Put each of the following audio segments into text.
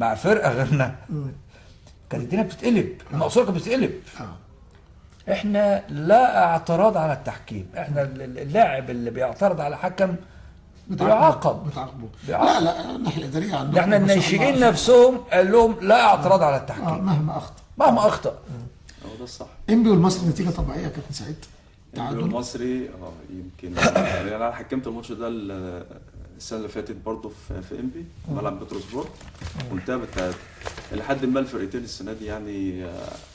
مع فرقه غيرنا كانت الدنيا بتتقلب، المقصوره كانت بتتقلب. احنا لا اعتراض على التحكيم، احنا اللاعب اللي بيعترض على حكم بيعاقب. لا لا، الناحيه الاداريه عندكم ده احنا ما شاء الله الناشئين عشان نفسهم قال لهم لا اعتراض على التحكيم مهما اخطا. مهما اخطا. هو ده الصح. انبي والمصري نتيجه طبيعيه يا كابتن سعيد. تعادل تعادل. المصري يمكن يعني انا حكمت الماتش ده السنه اللي فاتت برضه في انبي ملعب بتروسبورت، وانتهى بالتعادل. لحد ما الفرقتين السنه دي يعني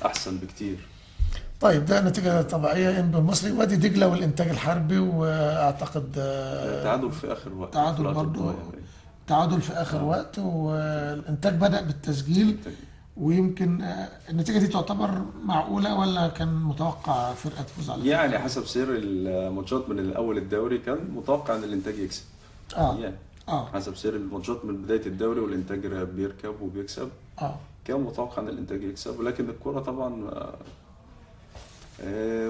احسن بكتير. طيب ده نتيجه طبيعيه، انبي والمصري. وادي دجله والانتاج الحربي، واعتقد تعادل في اخر وقت. تعادل برضه، تعادل في اخر وقت. والانتاج بدا بالتسجيل، ويمكن النتيجه دي تعتبر معقوله ولا كان متوقع فرقه تفوز على يعني فرقة؟ حسب سير الماتشات من الاول الدوري كان متوقع ان الانتاج يكسب. يعني حسب سير الماتشات من بدايه الدوري والانتاج بيركب وبيكسب، كان متوقع ان الانتاج يكسب. ولكن الكره طبعا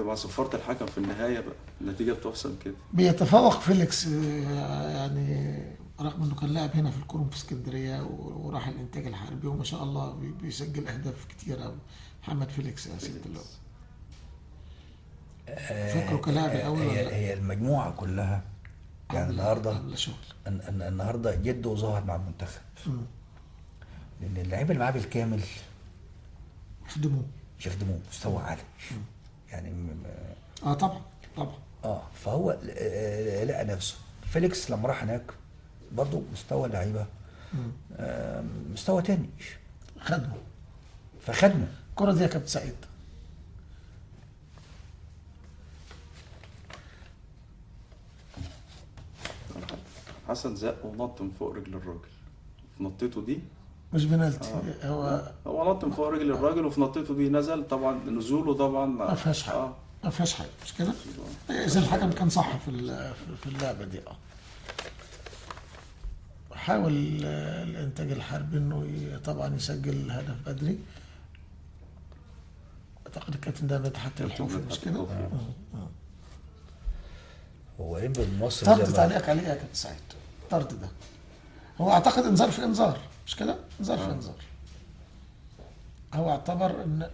مع صفاره الحكم في النهايه بقى النتيجه بتحسم كده. بيتفوق فيليكس يعني رغم انه كان لاعب هنا في الكوروم في اسكندريه وراح الانتاج الحربي، وما شاء الله بيسجل اهداف كتير قوي. محمد فيليكس يا سيدي اللواء، فكره كلاعب الاول ولا لا؟ هي المجموعه كلها يعني النهارده جده ظهر مع المنتخب، لان اللعيبه اللي معاه بالكامل مش يخدموه مستوى عالي يعني. طبعا فهو لقى نفسه. فيليكس لما راح هناك برضه مستوى اللعيبه مستوى تاني، فخدمه. الكره دي يا كابتن سعيد حسن زق ونط من فوق رجل الراجل، في نطيته دي مش بنالتي. هو نط من فوق رجل الراجل وفي نطيته دي نزل. طبعا نزوله طبعا ما فيهاش حاجه، ما فيهاش حاجه، مش كده؟ اذا الحكم كان صح في اللعبه دي. حاول الانتاج الحربي انه طبعا يسجل هدف بدري. اعتقد الكابتن ده مدحت الحوفي، مش كده؟ هو انبي المصري طرد تعليقك عليه يا كابتن سعيد. طرد ده هو اعتقد انذار في انذار، مش كده؟ انذار في انذار. هو اعتبر ان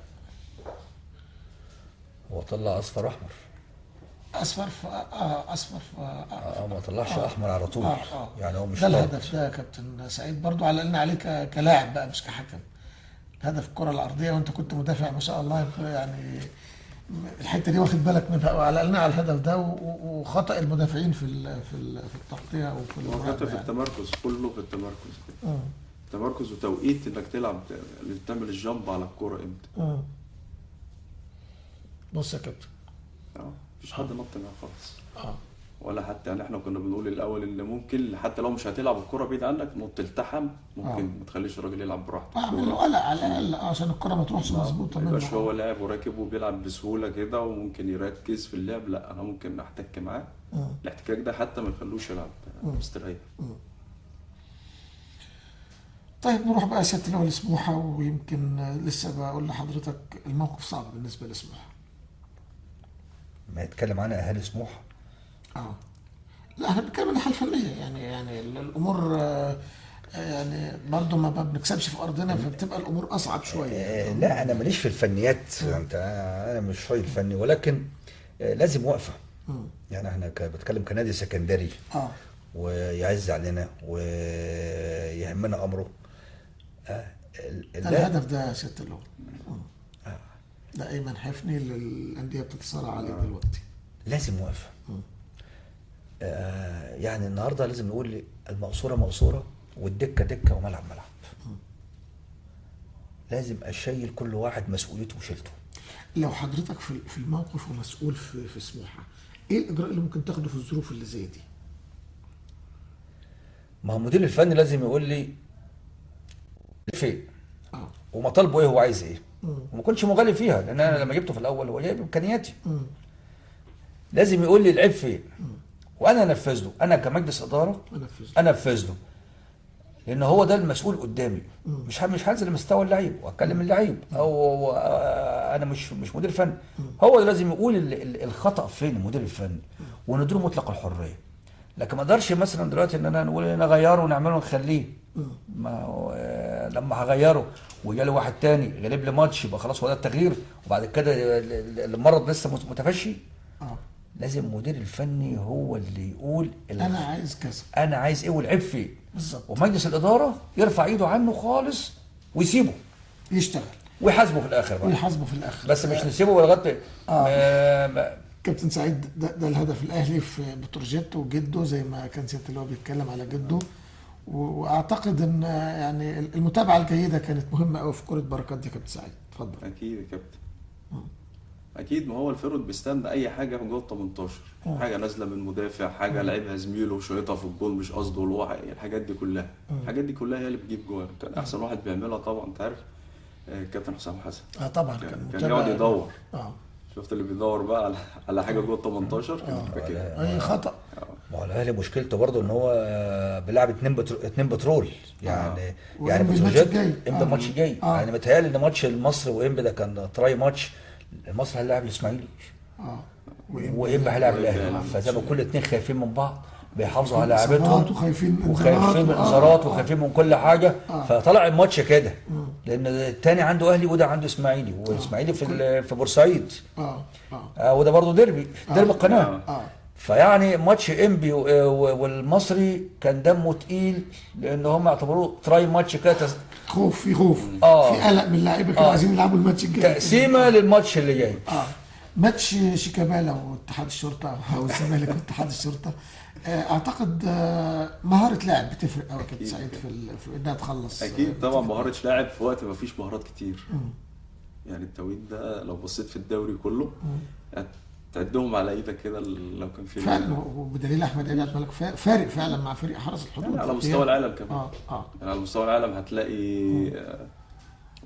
هو طلع اصفر احمر. اصفر في اصفر في ما طلعش احمر على طول. يعني هو مش ده الهدف ده يا كابتن سعيد برضو على ان عليك كلاعب بقى مش كحكم. هدف الكره الارضيه وانت كنت مدافع ما شاء الله، يعني الحته دي واخد بالك منها، وعلقنا على الهدف ده وخطا المدافعين في التغطيه وفي المراقبه في التمركز، كله في التمركز كده. تمركز وتوقيت انك تلعب، تعمل الجامب على الكوره امتى. بص يا كابتن، مفيش حد نط معاه خالص. ولا حتى يعني احنا كنا بنقول الاول ان ممكن حتى لو مش هتلعب الكره بعيد عنك نط التحم، ممكن ما تخليش الراجل يلعب براحته. اعمل له قلق على الاقل عشان الكره ما تروحش مظبوطه منه. ما يبقاش هو لاعب وراكب وبيلعب بسهوله كده وممكن يركز في اللعب. لا، انا ممكن احتك معاه. الاحتكاك ده حتى ما يخلوش يلعب مستريح. طيب نروح بقى سياده اللواء لسموحه. ويمكن لسه بقول لحضرتك الموقف صعب بالنسبه لسموحه. ما يتكلم عنها اهالي سموحه. لا احنا بنتكلم عن الحاله الفنيه، يعني الامور يعني برضه ما بنكسبش في ارضنا، فبتبقى الامور اصعب شويه. لا انا ماليش في الفنيات. انا مش راجل فني، ولكن لازم وقفه. يعني احنا بتكلم كنادي سكندري ويعز علينا ويهمنا امره. الهدف ده يا سياده اللواء ده ايمن حفني اللي الانديه بتتصارع عليه دلوقتي. لازم وقفه. يعني النهارده لازم نقول المقصوره مقصوره والدكه دكه وملعب ملعب. لازم اشيل كل واحد مسؤوليته وشيلته. لو حضرتك في الموقف ومسؤول في سموحه، ايه الاجراء اللي ممكن تاخده في الظروف اللي زي دي؟ ما هو المدير الفني لازم يقول لي فين ومطالبه ايه، هو عايز ايه، وما كنتش مغالي فيها، لان انا لما جبته في الاول هو جايب امكانياتي. لازم يقول لي العيب فين وانا انفذ له. انا كمجلس اداره انفذ له، لان هو ده المسؤول قدامي. مش هنزل مستوى اللعيب واتكلم اللعيب او انا مش مدير فني. هو لازم يقول الخطا فين المدير الفني ونديله مطلق الحريه. لكن ما اقدرش مثلا دلوقتي ان انا نقول نغيره ونعمله ونخليه. ما هو لما هغيره وجالي واحد تاني غلب لي ماتش يبقى خلاص هو ده التغيير، وبعد كده المرض لسه متفشي. لازم المدير الفني هو اللي يقول انا عايز كذا، انا عايز ايه والعيب فين بالظبط، ومجلس الاداره يرفع ايده عنه خالص ويسيبه يشتغل ويحاسبه في الاخر بقى. ويحاسبه في الاخر، بس مش نسيبه لغايه كابتن سعيد، ده الهدف الاهلي في بتروجيت وجده، زي ما كان سيادة اللي هو بيتكلم على جده. واعتقد ان يعني المتابعه الجيده كانت مهمه قوي في كره بركات دي. كابتن سعيد اتفضل. اكيد يا كابتن. اكيد، ما هو الفيرود بيستنى اي حاجه من جوه ال 18، حاجه نازله من مدافع، حاجه لعبها زميله وشويتها في الجول مش قصده، والله الحاجات دي كلها الحاجات دي كلها هي اللي بتجيب جوه. كان احسن واحد بيعملها طبعا انت عارف كابتن حسام حسن. طبعا كان يقعد يدور. شفت اللي بيدور بقى على حاجه جوه ال 18 كان بيبقى كده اي خطا. ما هو الاهلي مشكلته برضه ان هو بيلعب اتنين بترول يعني. يعني بتروجيت امتى الماتش جاي يعني متهيألي ان ماتش المصري وامبي ده كان تراي ماتش. المصري هيلاعب الاسماعيلي وامبي هيلاعب الاهلي، فزي ما كل اتنين خايفين من بعض بيحافظوا على لعيبتهم وخايفين من انذارات وخايفين من كل حاجه. فطلع الماتش كده لان الثاني عنده اهلي وده عنده اسماعيلي، والاسماعيلي في بورسعيد. وده برضه ديربي القناه. فيعني ماتش انبي والمصري كان دمه تقيل لان هم اعتبروه تراي ماتش كده. خوف في قلق من اللعيبه كانوا عايزين يلعبوا الماتش الجاي، تقسيمه للماتش اللي جاي. ماتش شيكابالا واتحاد الشرطه او الزمالك واتحاد الشرطه، اعتقد مهاره لاعب بتفرق قوي كابتن سعيد في انها تخلص. اكيد طبعا مهاره لاعب في وقت ما فيش مهارات كتير. يعني التوقيت ده لو بصيت في الدوري كله تعدهم على ايدك كده لو كان في فعلا، وبدليل احمد عيد مالك فارق فعلا مع فريق حرس الحدود يعني على مستوى العالم كمان. يعني على مستوى العالم هتلاقي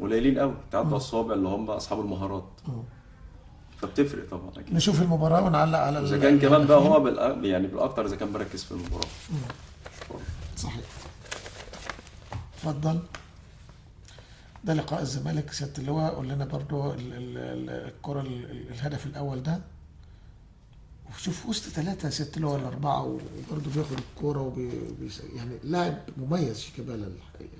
قليلين قوي تعدوا الصوابع اللي هم اصحاب المهارات. فبتفرق طبعا اكيد. نشوف المباراه ونعلق على اذا كان كمان بقى هو يعني بالاكثر اذا كان مركز في المباراه. صحيح. اتفضل. ده لقاء الزمالك سياده اللواء. قول لنا برضو الكره الهدف الاول ده، وشوف وسط 3 سياده اللواء ولا 4 وبرضو بياخد الكوره يعني لاعب مميز شيكابالا الحقيقه.